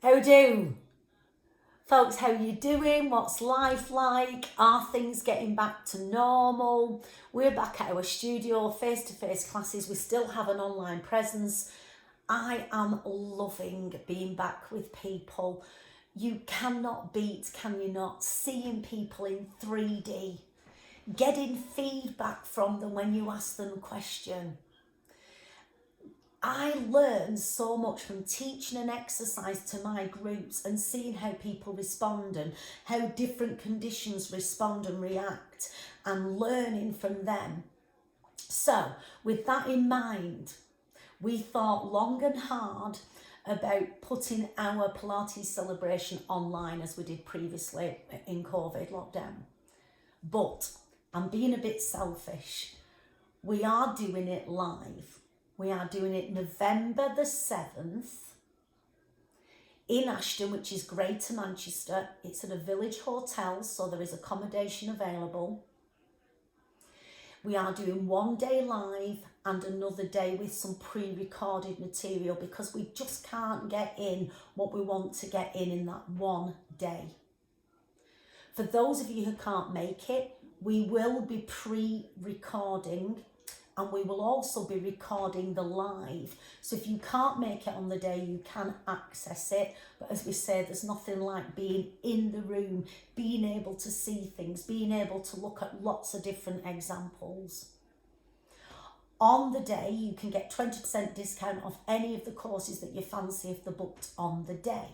How do? Folks, how you doing? What's life like? Are things getting back to normal? We're back at our studio, face-to-face classes. We still have an online presence. I am loving being back with people. You cannot beat, can you not, seeing people in 3D, getting feedback from them when you ask them a question. I learn so much from teaching an exercise to my groups and seeing how people respond and how different conditions respond and react, and learning from them. So with that in mind, we thought long and hard about putting our Pilates celebration online as we did previously in COVID lockdown. But I'm being a bit selfish. We are doing it live. We are doing it November the 7th in Ashton, which is Greater Manchester. It's at a village hotel, so there is accommodation available. We are doing one day live and another day with some pre-recorded material because we just can't get in what we want to get in that one day. For those of you who can't make it, we will be pre-recording, and we will also be recording the live. So if you can't make it on the day, you can access it. But as we say, there's nothing like being in the room, being able to see things, being able to look at lots of different examples. On the day, you can get 20% discount off any of the courses that you fancy if they're booked on the day.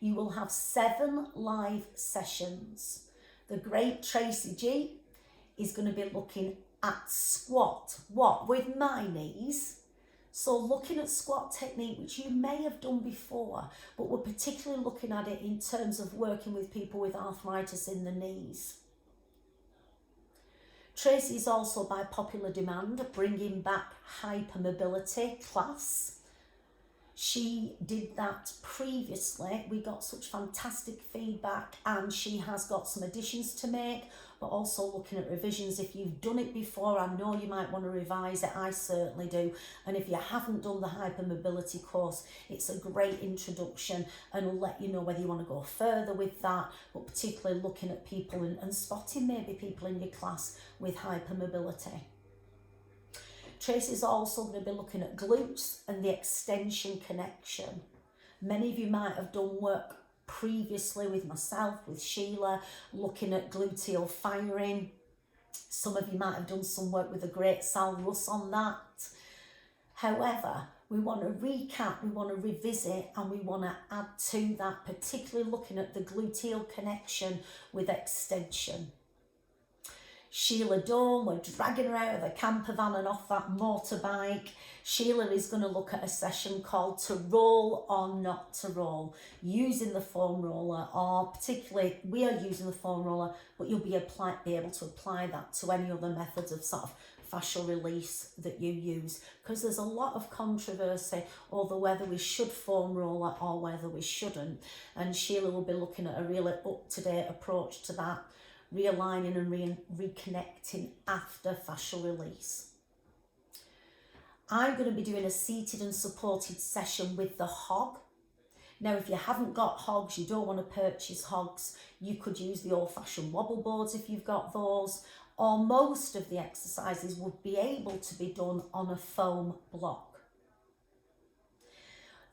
You will have 7 live sessions. The great Tracy G is going to be looking at squat, with my knees. So looking at squat technique, which you may have done before, but we're particularly looking at it in terms of working with people with arthritis in the knees. Tracy is also, by popular demand, bringing back Hypermobility class. She did that previously. We got such fantastic feedback, and she has got some additions to make, but also looking at revisions. If you've done it before, I know you might want to revise it. I certainly do. And if you haven't done the Hypermobility course, it's a great introduction, and will let you know whether you want to go further with that, but particularly looking at people and spotting maybe people in your class with hypermobility. Tracy's also going to be looking at glutes and the extension connection. Many of you might have done work previously with myself, with Sheila, looking at gluteal firing. Some of you might have done some work with the great Sal Russ on that. However, we want to recap, we want to revisit, and we want to add to that, particularly looking at the gluteal connection with extension. Sheila Dawn, we're dragging her out of the camper van and off that motorbike. Sheila is going to look at a session called To Roll or Not to Roll, using the foam roller, or particularly we are using the foam roller, but you'll be able to apply that to any other methods of sort of fascial release that you use, because there's a lot of controversy over whether we should foam roller or whether we shouldn't, and Sheila will be looking at a really up-to-date approach to that, realigning and reconnecting after fascial release. I'm going to be doing a seated and supported session with the hog. Now, if you haven't got hogs, you don't want to purchase hogs, you could use the old-fashioned wobble boards if you've got those, or most of the exercises would be able to be done on a foam block.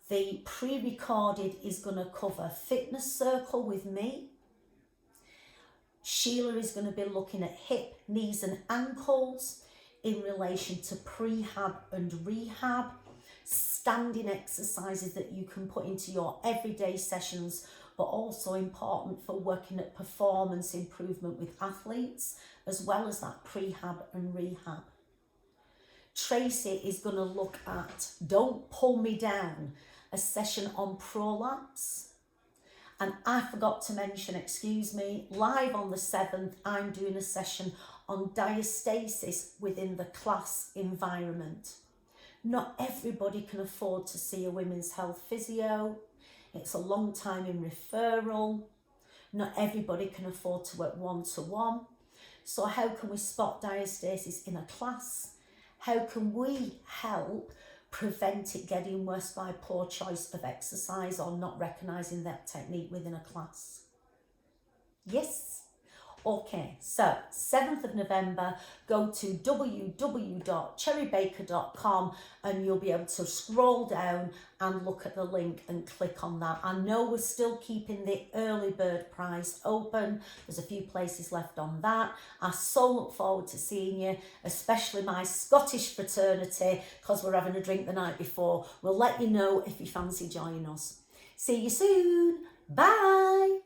The pre-recorded is going to cover fitness circle with me. Sheila is going to be looking at hip, knees and ankles in relation to prehab and rehab, standing exercises that you can put into your everyday sessions, but also important for working at performance improvement with athletes, as well as that prehab and rehab. Tracy is going to look at Don't Pull Me Down, a session on prolapse. And I forgot to mention, live on the 7th, I'm doing a session on diastasis within the class environment. Not everybody can afford to see a women's health physio. It's a long time in referral. Not everybody can afford to work one-to-one. So how can we spot diastasis in a class? How can we help prevent it getting worse by poor choice of exercise or not recognising that technique within a class? Yes? Okay, so 7th of November, go to www.cherrybaker.com and you'll be able to scroll down and look at the link and click on that. I know we're still keeping the early bird price open. There's a few places left on that. I so look forward to seeing you, especially my Scottish fraternity, because we're having a drink the night before. We'll let you know if you fancy joining us. See you soon. Bye.